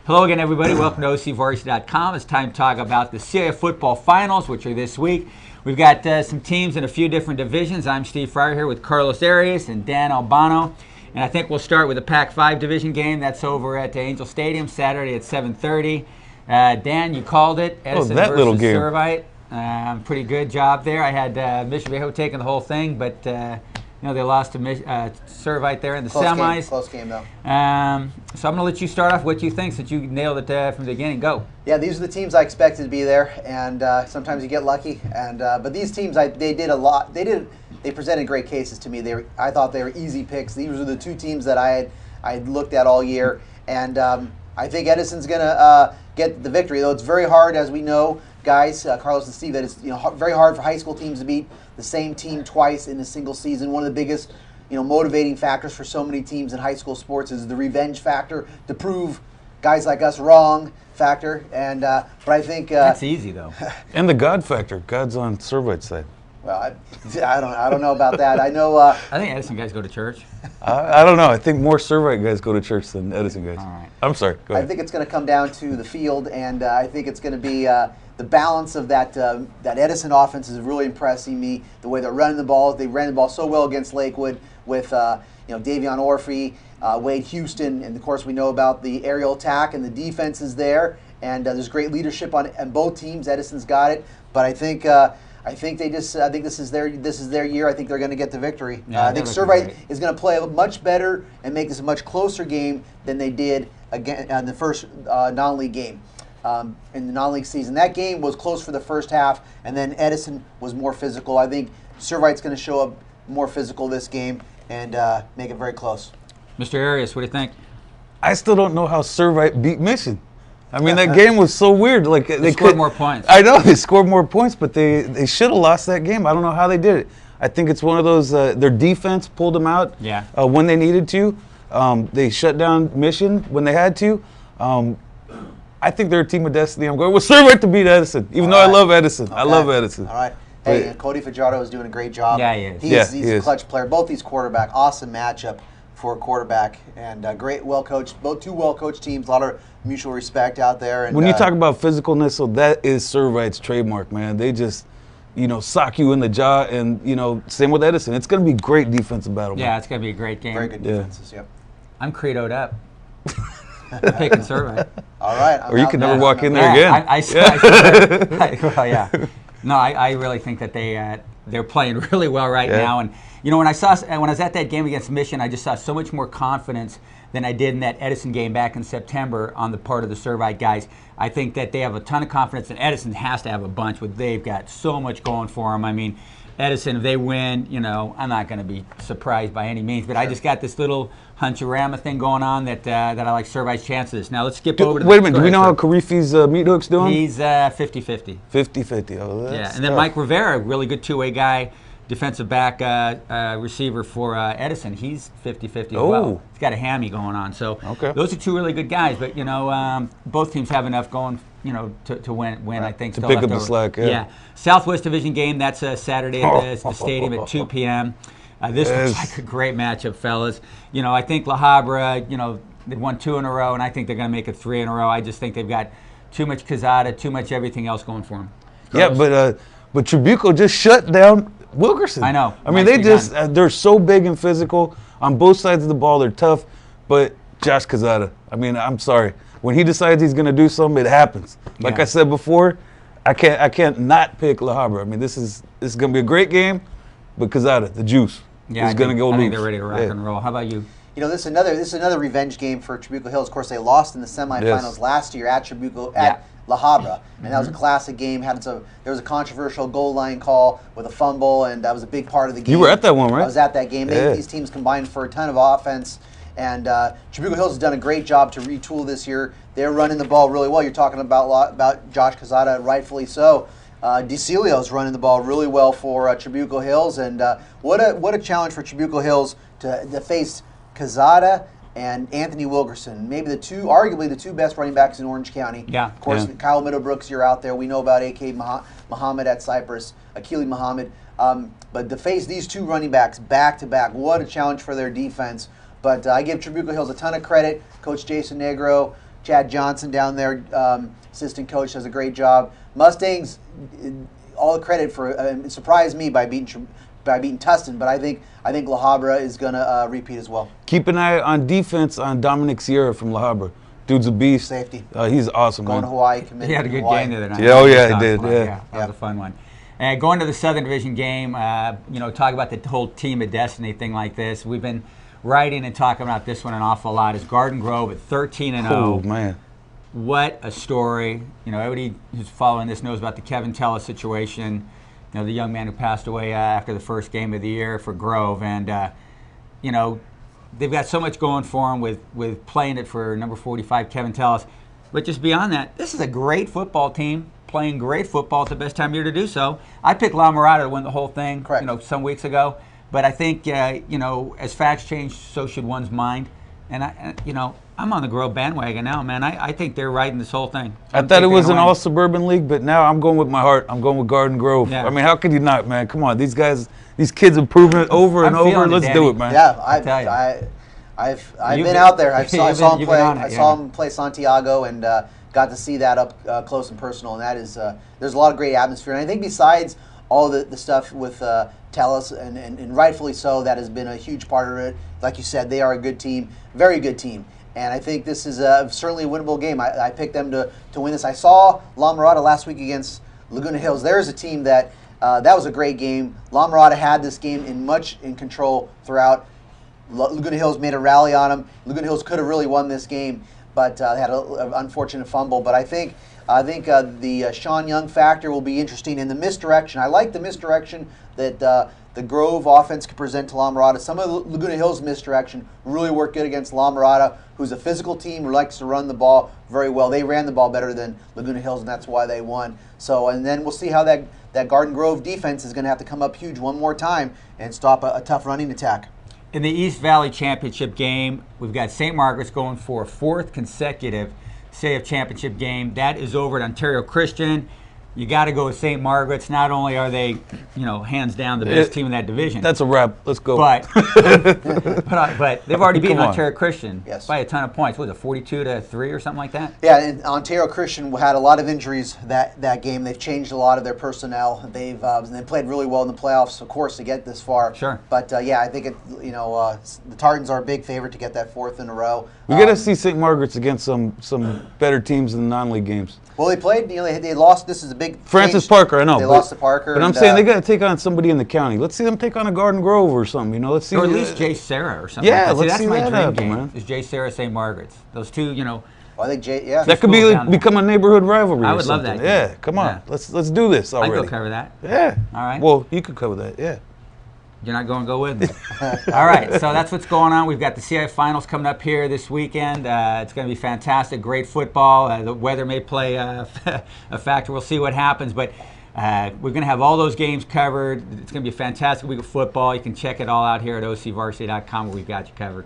Hello again, everybody. Welcome to OCVarsity.com. It's time to talk about the CIF Football Finals, which are this week. We've got some teams in a few different divisions. I'm Steve Fryer here with Carlos Arias and Dan Albano. And I think we'll start with the Pac-5 division game. That's over at Angel Stadium Saturday at 7:30. Dan, you called it. Edison that versus little game. Servite. Pretty good job there. I had Mission Viejo taking the whole thing, but they lost to Servite there in the semis. Close game, though. So I'm going to let you start off. What you think, since you nailed it from the beginning? Go. Yeah, these are the teams I expected to be there, and sometimes you get lucky. And but these teams, they did a lot. They presented great cases to me. I thought they were easy picks. These were the two teams that I had looked at all year, and I think Edison's going to get the victory. Though it's very hard, as we know, guys, Carlos and Steve, that it's very hard for high school teams to beat the same team twice in a single season. One of the biggest motivating factors for so many teams in high school sports is the revenge factor, to prove guys like us wrong factor. And but I think that's easy though. And the God factor. God's on Servite's side. Well, I don't know about that. I know. I think Edison guys go to church. I don't know. I think more Servite guys go to church than Edison guys. All right. I'm sorry. Go ahead. I think it's going to come down to the field, and I think it's going to be the balance of that Edison offense is really impressing me. The way they're running the ball, they ran the ball so well against Lakewood with Davion Orphy, Wade Houston, and of course we know about the aerial attack and the defense is there, and there's great leadership on both teams. Edison's got it, but I think this is their year. I think they're going to get the victory. Yeah, I think Servite is going to play much better and make this a much closer game than they did again in the first non-league game. In the non-league season, that game was close for the first half, and then Edison was more physical. I think Servite's going to show up more physical this game and make it very close. Mr. Arias, what do you think? I still don't know how Servite beat Mission. I mean, that game was so weird. Like they scored more points. I know they scored more points, but they should have lost that game. I don't know how they did it. I think it's one of those. Their defense pulled them out. Yeah. When they needed to. They shut down Mission when they had to. I think they're a team of destiny. I'm going with Servite to beat Edison, even though I love Edison. Okay. I love Edison. All right. Hey, and Cody Fajardo is doing a great job. Yeah, he is. He's a clutch player. Both these quarterback, awesome matchup for a quarterback, and great, well-coached. Both two well-coached teams. A lot of mutual respect out there. And when you talk about physicalness, so that is Servite's trademark, man. They just, sock you in the jaw, and same with Edison. It's going to be a great defensive battle. Yeah, it's going to be a great game. Very good defenses. Yep. I'm credoed up. Picking Servite. All right. Or you can never walk in there again. No, I really think that they're playing really well right now. And when I was at that game against Mission, I just saw so much more confidence than I did in that Edison game back in September on the part of the Servite guys. I think that they have a ton of confidence, and Edison has to have a bunch. They've got so much going for them. I mean, Edison, if they win, I'm not going to be surprised by any means, but I just got this little huncharama thing going on that I like Servite's chances. Now let's skip over to wait a minute. Do we know how Karifi's meat hook's doing? He's 50-50. 50-50. Oh, that's yeah, and then Mike Rivera, really good two-way guy, defensive back receiver for Edison. He's 50-50 as well. He's got a hammy going on. So those are two really good guys. But both teams have enough going, to win. Right. I think to pick up the slack. Yeah. Southwest Division game. That's Saturday at the stadium at 2 p.m. This looks like a great matchup, fellas. I think La Habra, they've won 2 in a row, and I think they're going to make it 3 in a row. I just think they've got too much Quezada, too much everything else going for them. Yeah, but Trabuco just shut down Wilkerson. I know. I mean, they're so big and physical on both sides of the ball. They're tough, but Josh Quezada, I mean, I'm sorry. When he decides he's going to do something, it happens. Like I said before, I can't not pick La Habra. I mean, this is going to be a great game, but Quezada, the juice, is going to go loose. I think they're ready to rock and roll. How about you? This is another revenge game for Trabuco Hills. Of course, they lost in the semifinals last year at Trabuco at La Habra, and that was a classic game. There was a controversial goal line call with a fumble, and that was a big part of the game. You were at that one, right? I was at that game. These teams combined for a ton of offense, and Trabuco Hills has done a great job to retool this year. They're running the ball really well. You're talking about Josh Quezada, rightfully so. DeCilio's running the ball really well for Trabuco Hills, and what a challenge for Trabuco Hills to face Quezada and Anthony Wilkerson, maybe arguably the two best running backs in Orange County. Yeah. Of course, Kyle Middlebrooks, you're out there. We know about A.K. Muhammad at Cypress, Akili Muhammad. But to face these two running backs back-to-back, what a challenge for their defense. But I give Trabuco Hills a ton of credit. Coach Jason Negro, Chad Johnson down there, assistant coach, does a great job. Mustangs, all the credit for it surprised me by beating Tustin, but I think La Habra is going to repeat as well. Keep an eye on defense on Dominic Sierra from La Habra. Dude's a beast. Safety. He's awesome, Going man. to Hawaii. Committed he had a good game the other night. Yeah, oh yeah, he did. Yeah. That was a fun one. Going to the Southern Division game, talk about the whole team of destiny thing like this. We've been writing and talking about this one an awful lot. Is Garden Grove at 13-0. Oh man. What a story. Everybody who's following this knows about the Kevin Tella situation, the young man who passed away after the first game of the year for Grove. And, they've got so much going for them with playing it for number 45, Kevin Tellis. But just beyond that, this is a great football team playing great football at the best time of year to do so. I picked La Mirada to win the whole thing, Correct. Some weeks ago. But I think, as facts change, so should one's mind. And I'm on the Grove bandwagon now, man. I think they're riding this whole thing. I thought it was an all-suburban league, but now I'm going with my heart. I'm going with Garden Grove. Yeah. I mean, how could you not, man? Come on, these kids have proven it over and over. Let's do it, man. Yeah, I've been out there. I saw him play. I saw him play Santiago and got to see that up close and personal. And that is there's a lot of great atmosphere. And I think besides all the stuff with Telus, and rightfully so, that has been a huge part of it. Like you said, they are a good team, very good team. And I think this is certainly a winnable game. I picked them to win this. I saw La Mirada last week against Laguna Hills. There's a team that was a great game. La Mirada had this game in control throughout. Laguna Hills made a rally on them. Laguna Hills could have really won this game, but they had an unfortunate fumble. But I think the Sean Young factor will be interesting in the misdirection. I like the misdirection that the Grove offense could present to La Mirada. Some of Laguna Hills' misdirection really worked good against La Mirada, who's a physical team who likes to run the ball very well. They ran the ball better than Laguna Hills, and that's why they won. So, and then we'll see how that Garden Grove defense is going to have to come up huge one more time and stop a tough running attack. In the East Valley Championship game, we've got St. Margaret's going for a fourth consecutive CIF Championship game. That is over at Ontario Christian. You got to go with St. Margaret's. Not only are they, hands down the best team in that division. That's a wrap. Let's go. But they've already beaten Ontario Christian by a ton of points. What was it, 42-3 or something like that? Yeah, and Ontario Christian had a lot of injuries that game. They've changed a lot of their personnel. They played really well in the playoffs, of course, to get this far. Sure. But I think the Tartans are a big favorite to get that fourth in a row. We got to see St. Margaret's against some better teams in the non-league games. Well, they played. They lost. This is a big Francis change. Parker. I know they lost to Parker. But I'm saying they got to take on somebody in the county. Let's see them take on a Garden Grove or something. Let's see. Or at least Jay Sarah or something. Yeah, like that. let's see that's that my dream happen, game. man. Is Jay Sarah St. Margaret's? Those two, Well, I think that could become a neighborhood rivalry. I would or something. love that. Yeah, come on. Yeah. Let's do this already. I can go cover that. Yeah. All right. Well, you could cover that. Yeah. You're not going to go with me. All right, so that's what's going on. We've got the CIF Finals coming up here this weekend. It's going to be fantastic, great football. The weather may play a factor. We'll see what happens, but we're going to have all those games covered. It's going to be a fantastic week of football. You can check it all out here at OCVarsity.com where we've got you covered.